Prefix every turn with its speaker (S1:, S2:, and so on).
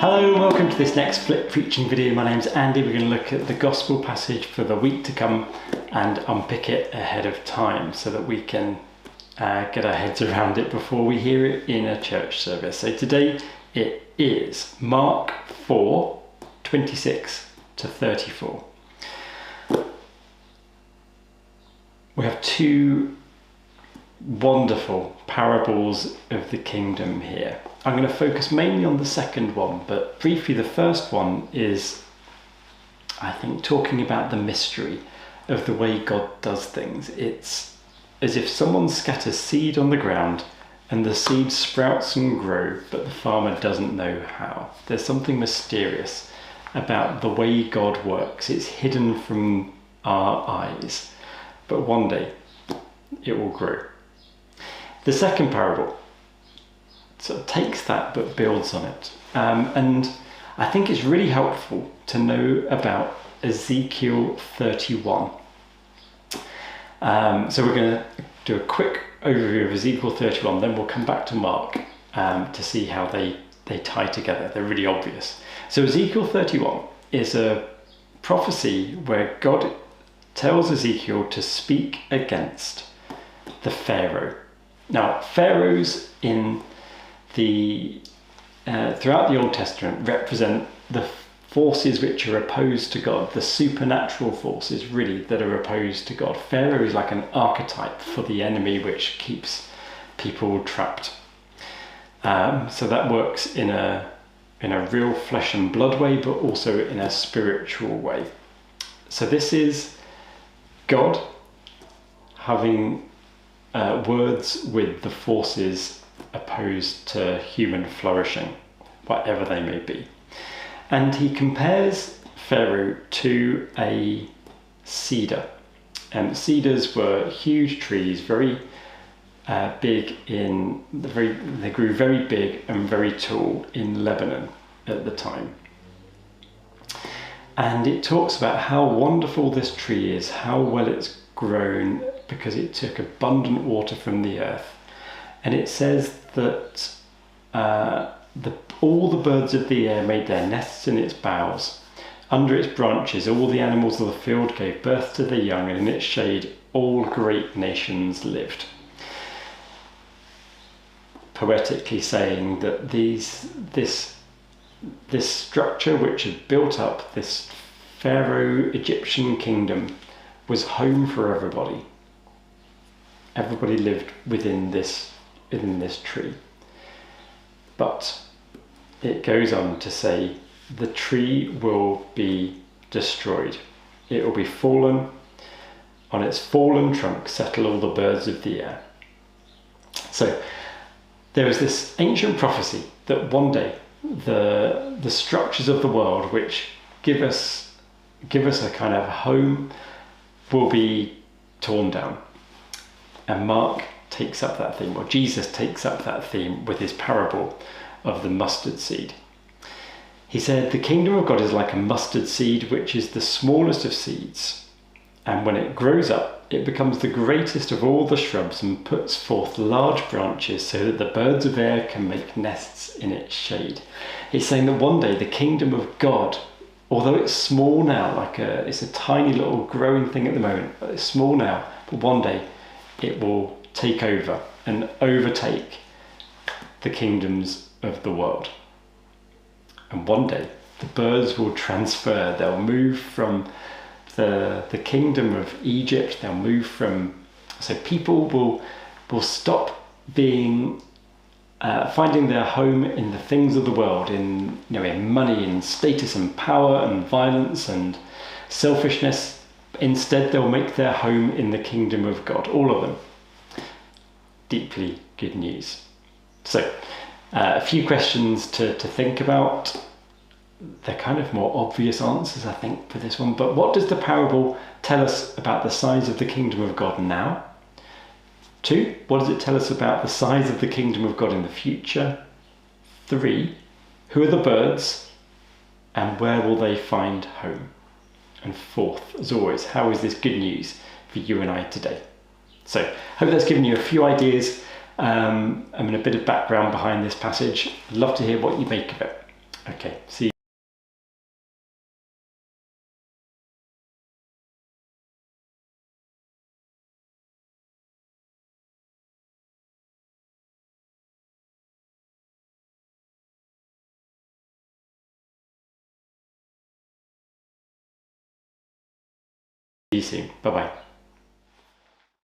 S1: Hello and welcome to this next Flip Preaching video. My name's Andy. We're going to look at the Gospel passage for the week to come and unpick it ahead of time so that we can get our heads around it before we hear it in a church service. So today it is Mark 4, 26 to 34. We have two wonderful parables of the kingdom here. I'm going to focus mainly on the second one, but briefly the first one is, I think, talking about the mystery of the way God does things. It's as if someone scatters seed on the ground and the seed sprouts and grow, but the farmer doesn't know how. There's something mysterious about the way God works. It's hidden from our eyes, but one day it will grow. The second parable sort of takes that but builds on it. And I think it's really helpful to know about Ezekiel 31. So we're going to do a quick overview of Ezekiel 31, then we'll come back to Mark to see how they tie together. They're really obvious. So Ezekiel 31 is a prophecy where God tells Ezekiel to speak against the Pharaoh. Now, pharaohs in throughout the Old Testament represent the forces which are opposed to God, the supernatural forces really that are opposed to God. Pharaoh is like an archetype for the enemy which keeps people trapped. So that works in a real flesh and blood way, but also in a spiritual way. So this is God having words with the forces opposed to human flourishing, whatever they may be. And he compares Pharaoh to a cedar. Cedars were huge trees, very big they grew very big and very tall in Lebanon at the time. And it talks about how wonderful this tree is, how well it's grown, because it took abundant water from the earth. And it says that all the birds of the air made their nests in its boughs. Under its branches, all the animals of the field gave birth to their young, and in its shade, all great nations lived. Poetically saying that this structure which had built up this Pharaoh Egyptian kingdom was home for everybody. Everybody lived within this tree. But it goes on to say the tree will be destroyed. It will be fallen. On its fallen trunk settle all the birds of the air. So there is this ancient prophecy that one day the structures of the world which give us a kind of home will be torn down. And Mark takes up that theme, or Jesus takes up that theme with his parable of the mustard seed. He said, "The kingdom of God is like a mustard seed, which is the smallest of seeds. And when it grows up, it becomes the greatest of all the shrubs and puts forth large branches so that the birds of air can make nests in its shade." He's saying that one day the kingdom of God, although it's small now, it's a tiny little growing thing at the moment, but it's small now, but one day it will take over and overtake the kingdoms of the world. And one day the birds will transfer. They'll move from the kingdom of Egypt. They'll move so people will stop being finding their home in the things of the world, in money and status and power and violence and selfishness. Instead, they'll make their home in the kingdom of God, all of them. Deeply good news. So, a few questions to think about. They're kind of more obvious answers, I think, for this one. But what does the parable tell us about the size of the kingdom of God now? 2, what does it tell us about the size of the kingdom of God in the future? 3, who are the birds and where will they find home? And 4th, as always, how is this good news for you and I today? So, hope that's given you a few ideas and a bit of background behind this passage. I'd love to hear what you make of it. Okay, see you soon. Bye bye.